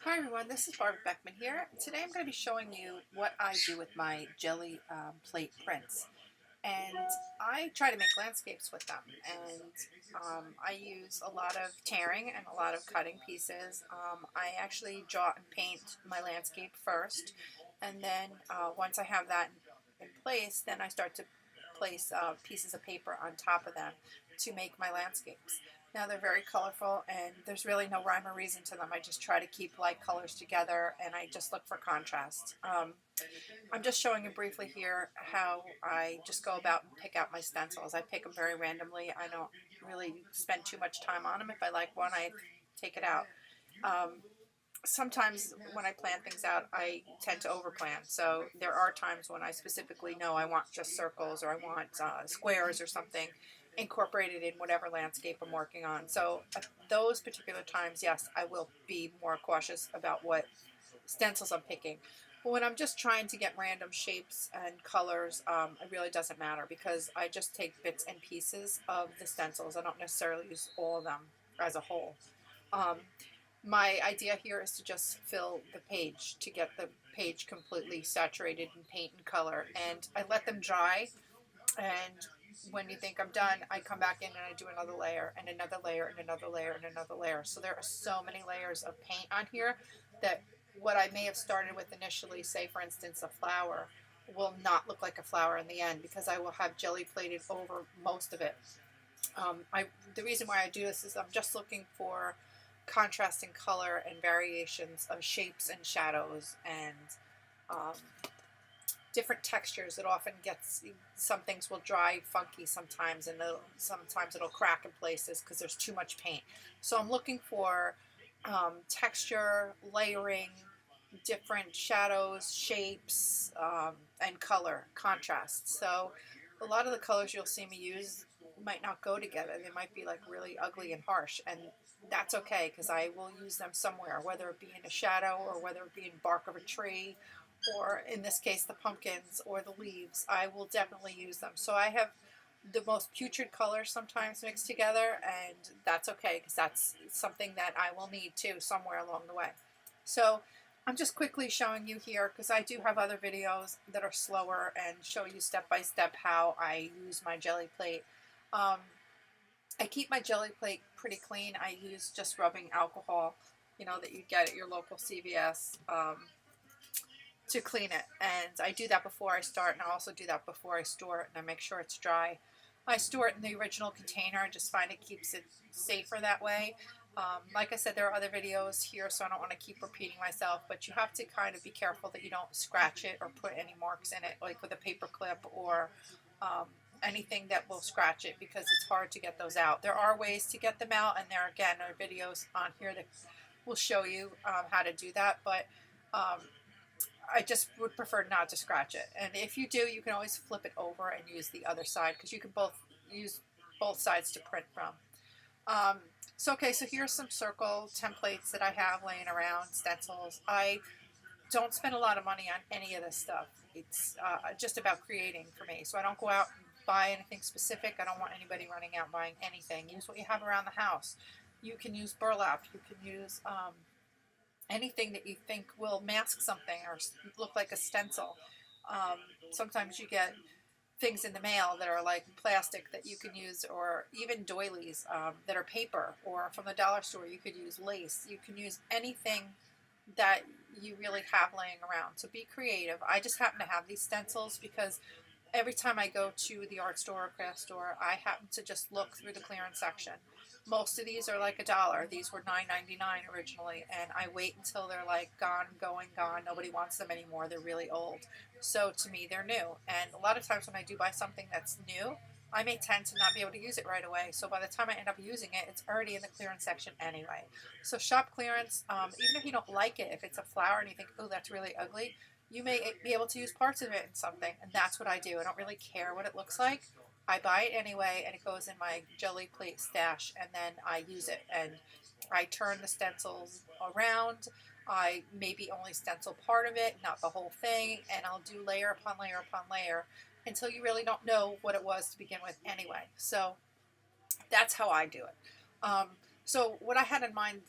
Hi everyone, this is Barbara Beckman here. Today I'm going to be showing you what I do with my Gelli Plate prints. And I try to make landscapes with them. And I use a lot of tearing and a lot of cutting pieces. I actually draw and paint my landscape first. And then once I have that in place, then I start to place pieces of paper on top of them to make my landscapes. Now they're very colorful and there's really no rhyme or reason to them. I just try to keep light colors together and I just look for contrast. I'm just showing you briefly here how I just go about and pick out my stencils. I pick them very randomly. I don't really spend too much time on them. If I like one, I take it out. Sometimes when I plan things out, I tend to overplan. So there are times when I specifically know I want just circles or I want squares or something incorporated in whatever landscape I'm working on. So at those particular times, yes, I will be more cautious about what stencils I'm picking. But when I'm just trying to get random shapes and colors, it really doesn't matter because I just take bits and pieces of the stencils. I don't necessarily use all of them as a whole. My idea here is to just fill the page, to get the page completely saturated in paint and color. And I let them dry, and when you think I'm done, I come back in and I do another layer and another layer and another layer and another layer. So there are so many layers of paint on here that what I may have started with initially, say for instance a flower, will not look like a flower in the end because I will have jelly plated over most of it. The reason why I do this is I'm just looking for contrast in color and variations of shapes and shadows and different textures. It often gets, some things will dry funky sometimes, and sometimes it'll crack in places because there's too much paint. So I'm looking for texture, layering, different shadows, shapes, and color, contrast. So a lot of the colors you'll see me use might not go together. They might be like really ugly and harsh, and that's okay because I will use them somewhere, whether it be in a shadow or whether it be in bark of a tree, or in this case the pumpkins or the leaves. I will definitely use them. So I have the most putrid colors sometimes mixed together, and that's okay because that's something that I will need too somewhere along the way. So I'm just quickly showing you here because I do have other videos that are slower and show you step by step how I use my Gelli plate. I keep my Gelli plate pretty clean. I use just rubbing alcohol, that you get at your local CVS, to clean it. And I do that before I start, and I also do that before I store it, and I make sure it's dry. I store it in the original container. I just find it keeps it safer that way. Like I said, there are other videos here, so I don't want to keep repeating myself, but you have to kind of be careful that you don't scratch it or put any marks in it, like with a paper clip or anything that will scratch it, because it's hard to get those out. There are ways to get them out, and there again are videos on here that will show you how to do that, but I just would prefer not to scratch it. And if you do, you can always flip it over and use the other side because you can use both sides to print from. So here's some circle templates that I have laying around, stencils. I don't spend a lot of money on any of this stuff. It's just about creating for me. So I don't go out and buy anything specific. I don't want anybody running out buying anything. Use what you have around the house. You can use burlap. You can use anything that you think will mask something or look like a stencil. Sometimes you get things in the mail that are like plastic that you can use, or even doilies that are paper, or from the dollar store you could use lace. You can use anything that you really have laying around. So be creative. I just happen to have these stencils because every time I go to the art store or craft store, I happen to just look through the clearance section. Most of these are like $1. These were $9.99 originally, and I wait until they're like gone, gone. Nobody wants them anymore. They're really old. So to me, they're new. And a lot of times when I do buy something that's new, I may tend to not be able to use it right away. So by the time I end up using it, it's already in the clearance section anyway. So shop clearance, even if you don't like it, if it's a flower and you think, oh, that's really ugly, you may be able to use parts of it in something, and that's what I do. I don't really care what it looks like. I buy it anyway, and it goes in my Gelli plate stash, and then I use it. And I turn the stencils around. I maybe only stencil part of it, not the whole thing, and I'll do layer upon layer upon layer until you really don't know what it was to begin with anyway. So that's how I do it. So what I had in mind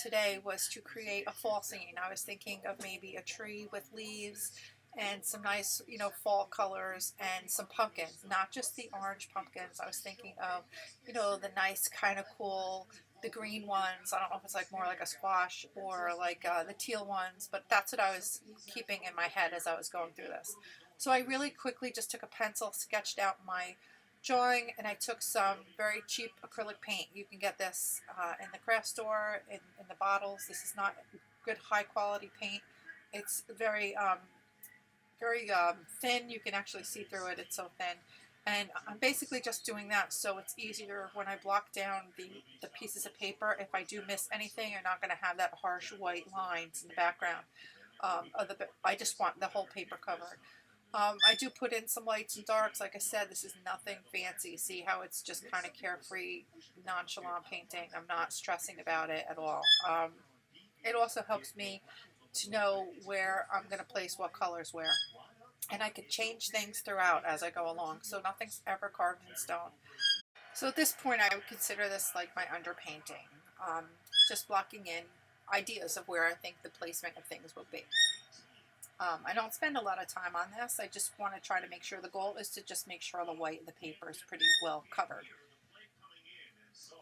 today was to create a fall scene. I was thinking of maybe a tree with leaves and some nice, fall colors and some pumpkins, not just the orange pumpkins. I was thinking of, the nice kind of cool, the green ones. I don't know if it's like more like a squash or like the teal ones, but that's what I was keeping in my head as I was going through this. So I really quickly just took a pencil, sketched out my drawing, and I took some very cheap acrylic paint. You can get this in the craft store, in the bottles. This is not good high quality paint. It's very thin. You can actually see through it. It's so thin. And I'm basically just doing that so it's easier when I block down the pieces of paper. If I do miss anything, you're not going to have that harsh white lines in the background. I just want the whole paper covered. I do put in some lights and darks. Like I said, this is nothing fancy. See how it's just kind of carefree, nonchalant painting. I'm not stressing about it at all. It also helps me to know where I'm going to place what colors where. And I could change things throughout as I go along, so nothing's ever carved in stone. So at this point, I would consider this like my underpainting. Just blocking in ideas of where I think the placement of things will be. I don't spend a lot of time on this. I just want to try to make sure, the goal is to just make sure the white of the paper is pretty well covered.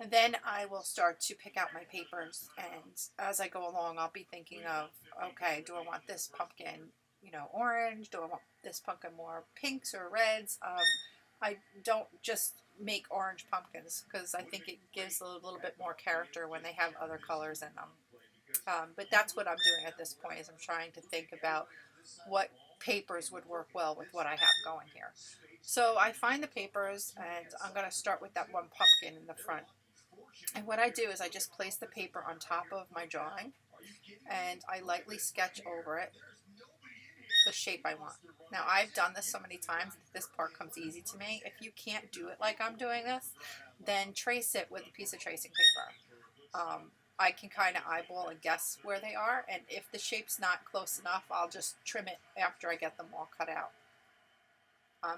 And then I will start to pick out my papers, and as I go along, I'll be thinking of, okay, do I want this pumpkin, orange? Do I want this pumpkin more pinks or reds? I don't just make orange pumpkins because I think it gives a little bit more character when they have other colors in them. But that's what I'm doing at this point, is I'm trying to think about what papers would work well with what I have going here. So I find the papers, and I'm going to start with that one pumpkin in the front. And what I do is I just place the paper on top of my drawing, and I lightly sketch over it the shape I want. Now, I've done this so many times that this part comes easy to me. If you can't do it like I'm doing this, then trace it with a piece of tracing paper. I can kind of eyeball and guess where they are, and if the shape's not close enough, I'll just trim it after I get them all cut out.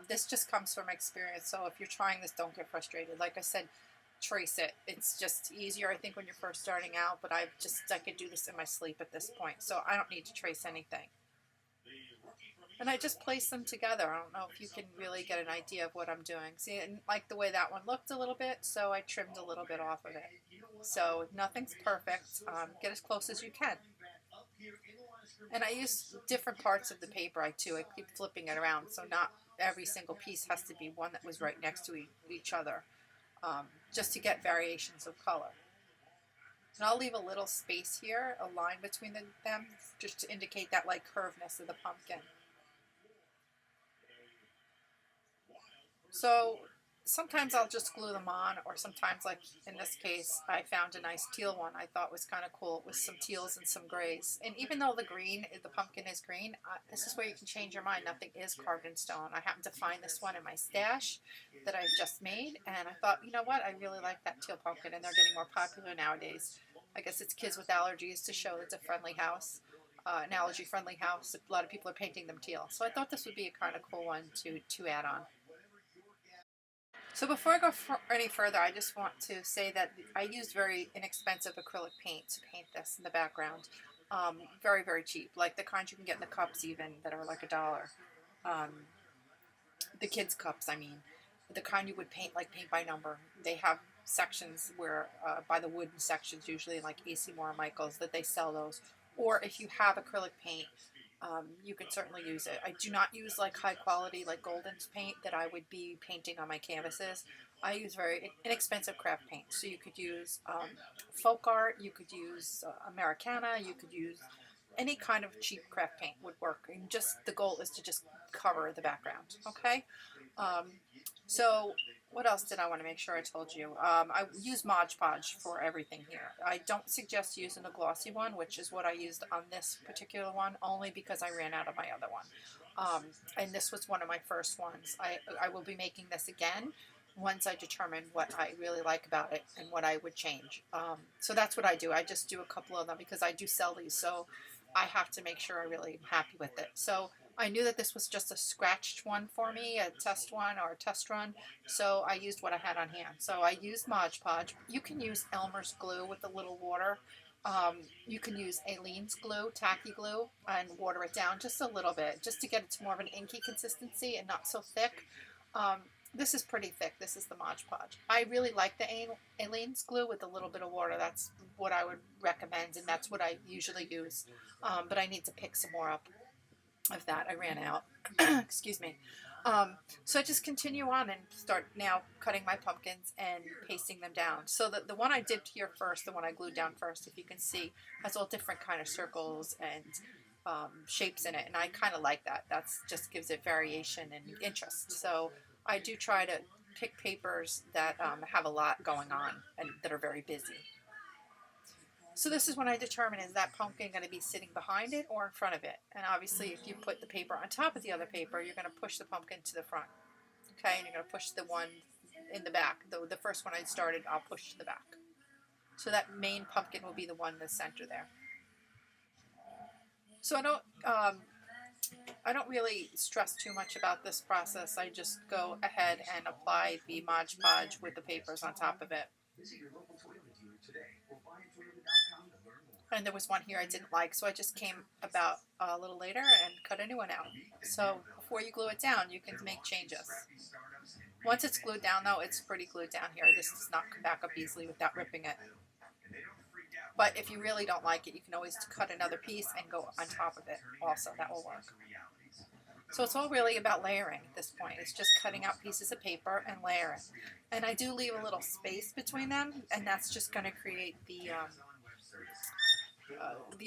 This just comes from experience, so if you're trying this, don't get frustrated. Like I said, trace it. It's just easier, I think, when you're first starting out, but I could do this in my sleep at this point, so I don't need to trace anything. And I just place them together. I don't know if you can really get an idea of what I'm doing. See, and like the way that one looked a little bit, so I trimmed a little bit off of it. So nothing's perfect. Get as close as you can. And I use different parts of the paper. I keep flipping it around, so not every single piece has to be one that was right next to each other, just to get variations of color. And I'll leave a little space here, a line between them, just to indicate that like curvedness of the pumpkin. So sometimes I'll just glue them on, or sometimes, like in this case, I found a nice teal one I thought was kind of cool with some teals and some grays. And even though the pumpkin is green, this is where you can change your mind. Nothing is carved in stone. I happened to find this one in my stash that I just made, and I thought, you know what, I really like that teal pumpkin, and they're getting more popular nowadays. I guess it's kids with allergies to show it's a friendly house, an allergy-friendly house. A lot of people are painting them teal. So I thought this would be a kind of cool one to add on. So before I go any further, I just want to say that I used very inexpensive acrylic paint to paint this in the background. Very, very cheap, like the kind you can get in the cups even that are like $1. The kids' cups, I mean. The kind you would paint by number. They have sections where, by the wooden sections, usually like A.C. Moore and Michaels, that they sell those. Or if you have acrylic paint, you can certainly use it. I do not use like high quality like Golden's paint that I would be painting on my canvases. I use very inexpensive craft paint. So you could use folk art, you could use Americana, you could use any kind of cheap craft paint would work. And just the goal is to just cover the background, okay? So what else did I want to make sure I told you? I use Podge for everything here. I don't suggest using a glossy one, which is what I used on this particular one, only because I ran out of my other one. And this was one of my first ones. I will be making this again once I determine what I really like about it and what I would change. So that's what I do. I just do a couple of them because I do sell these, so I have to make sure I really am happy with it. So I knew that this was just a scratched one for me, a test one or a test run, so I used what I had on hand. So I used Mod Podge. You can use Elmer's glue with a little water. You can use Aleene's glue, tacky glue, and water it down just a little bit, just to get it to more of an inky consistency and not so thick. Um, this is pretty thick. This is the Mod Podge. I really like the Aleene's glue with a little bit of water. That's what I would recommend, and that's what I usually use. But I need to pick some more up of that. I ran out. Excuse me. So I just continue on and start now cutting my pumpkins and pasting them down. So the one I did here first, the one I glued down first, if you can see, has all different kind of circles and shapes in it, and I kind of like that. That's just gives it variation and interest. So I do try to pick papers that have a lot going on and that are very busy. So this is when I determine, is that pumpkin going to be sitting behind it or in front of it? And obviously if you put the paper on top of the other paper, you're going to push the pumpkin to the front. Okay, and you're going to push the one in the back. The first one I started, I'll push to the back. So that main pumpkin will be the one in the center there. So I don't really stress too much about this process. I just go ahead and apply the Mod Podge with the papers on top of it. And there was one here I didn't like, so I just came about a little later and cut a new one out. So before you glue it down, you can make changes. Once it's glued down, though, it's pretty glued down here. This does not come back up easily without ripping it. But if you really don't like it, you can always cut another piece and go on top of it also. That will work. So it's all really about layering at this point. It's just cutting out pieces of paper and layering. And I do leave a little space between them, and that's just going to create the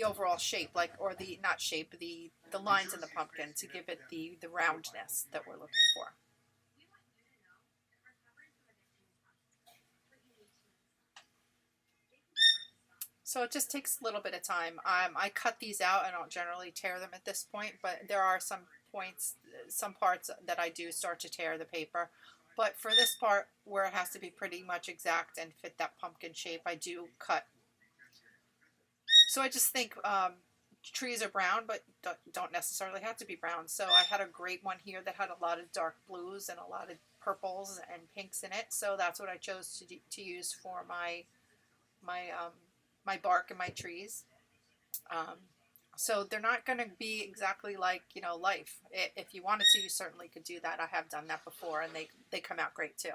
overall shape, or the, not shape, the lines in the pumpkin to give it the roundness that we're looking for. So it just takes a little bit of time. I cut these out. I don't generally tear them at this point, but there are some parts that I do start to tear the paper. But for this part, where it has to be pretty much exact and fit that pumpkin shape, I do cut. So I just think trees are brown, but don't necessarily have to be brown. So I had a great one here that had a lot of dark blues and a lot of purples and pinks in it. So that's what I chose to use for my bark and my trees. So they're not going to be exactly like, life. If you wanted to, you certainly could do that. I have done that before, and they come out great too.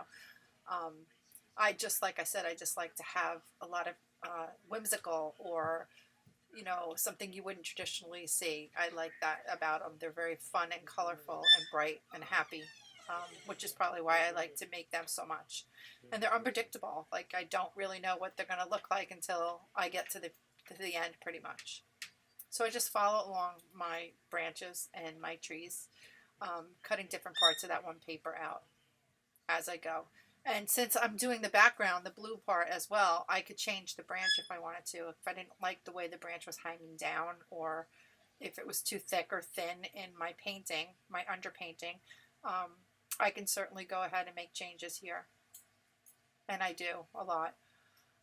Like I said, I just like to have a lot of whimsical, or something you wouldn't traditionally see. I like that about them. They're very fun and colorful and bright and happy, which is probably why I like to make them so much. And they're unpredictable. Like, I don't really know what they're going to look like until I get to the end, pretty much. So I just follow along my branches and my trees, cutting different parts of that one paper out as I go. And since I'm doing the background, the blue part as well, I could change the branch if I wanted to. If I didn't like the way the branch was hanging down, or if it was too thick or thin in my painting, my underpainting, I can certainly go ahead and make changes here. And I do a lot.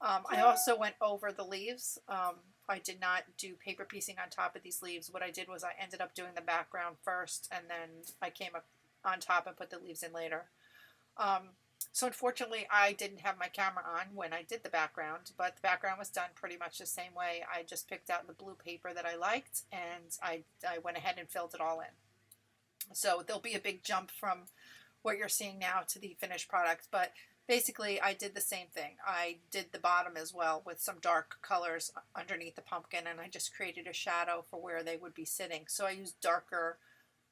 I also went over the leaves. I did not do paper piecing on top of these leaves. What I did was I ended up doing the background first, and then I came up on top and put the leaves in later. So unfortunately, I didn't have my camera on when I did the background, but the background was done pretty much the same way. I just picked out the blue paper that I liked, and I went ahead and filled it all in. So there'll be a big jump from what you're seeing now to the finished product, but basically I did the same thing. I did the bottom as well with some dark colors underneath the pumpkin, and I just created a shadow for where they would be sitting. So I used darker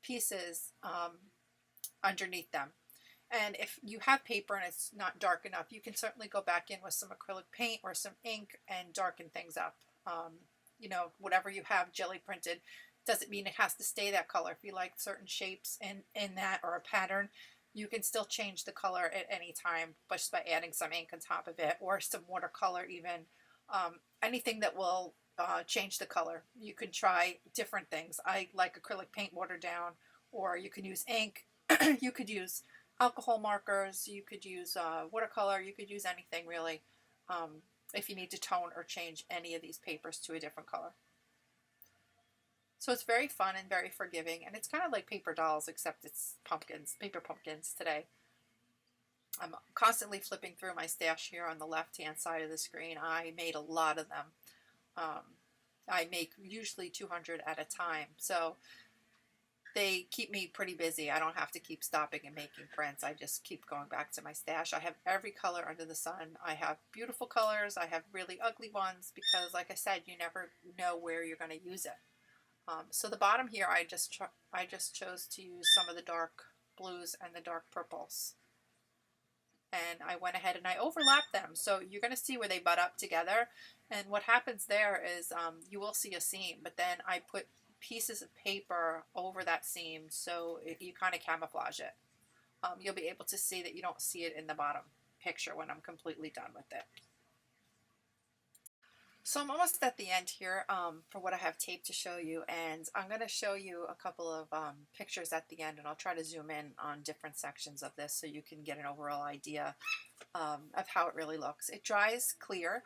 pieces underneath them. And if you have paper and it's not dark enough, you can certainly go back in with some acrylic paint or some ink and darken things up. Whatever you have jelly printed doesn't mean it has to stay that color. If you like certain shapes in that, or a pattern, you can still change the color at any time just by adding some ink on top of it, or some watercolor even. Anything that will change the color. You could try different things. I like acrylic paint watered down, or you can use ink. You could use alcohol markers, you could use watercolor, you could use anything really, if you need to tone or change any of these papers to a different color. So it's very fun and very forgiving, and it's kind of like paper dolls, except it's pumpkins, paper pumpkins today. I'm constantly flipping through my stash here on the left-hand side of the screen. I made a lot of them. Um, I make usually 200 at a time, so they keep me pretty busy. I don't have to keep stopping and making prints. I just keep going back to my stash. I have every color under the sun. I have beautiful colors. I have really ugly ones because, like I said, you never know where you're going to use it. So the bottom here, I just chose to use some of the dark blues and the dark purples. And I went ahead and I overlapped them. So you're going to see where they butt up together. And what happens there is you will see a seam, but then I put pieces of paper over that seam so you kind of camouflage it. You'll be able to see that you don't see it in the bottom picture when I'm completely done with it. So I'm almost at the end here for what I have taped to show you, and I'm going to show you a couple of pictures at the end, and I'll try to zoom in on different sections of this so you can get an overall idea of how it really looks. It dries clear,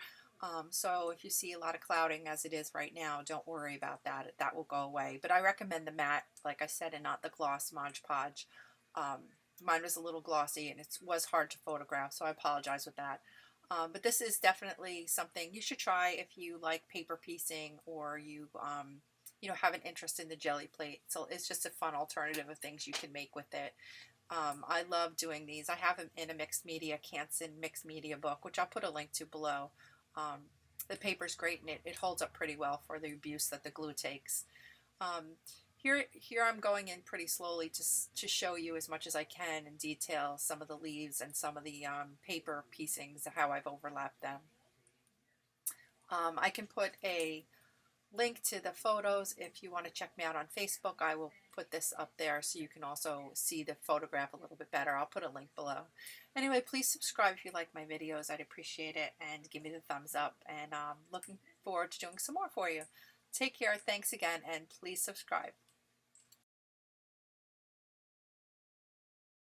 so if you see a lot of clouding as it is right now, don't worry about that. That will go away. But I recommend the matte, like I said, and not the gloss Mod Podge. Mine was a little glossy and it was hard to photograph, so I apologize with that. But this is definitely something you should try if you like paper piecing or you have an interest in the Gelli Plate. So it's just a fun alternative of things you can make with it. I love doing these. I have them in a mixed media, Canson mixed media book, which I'll put a link to below. The paper's great and it holds up pretty well for the abuse that the glue takes. Here I'm going in pretty slowly to show you as much as I can in detail some of the leaves and some of the paper piecings, how I've overlapped them. I can put a link to the photos if you want to check me out on Facebook. I will put this up there so you can also see the photograph a little bit better. I'll put a link below. Anyway, please subscribe if you like my videos. I'd appreciate it, and give me the thumbs up, and looking forward to doing some more for you. Take care, thanks again, and please subscribe.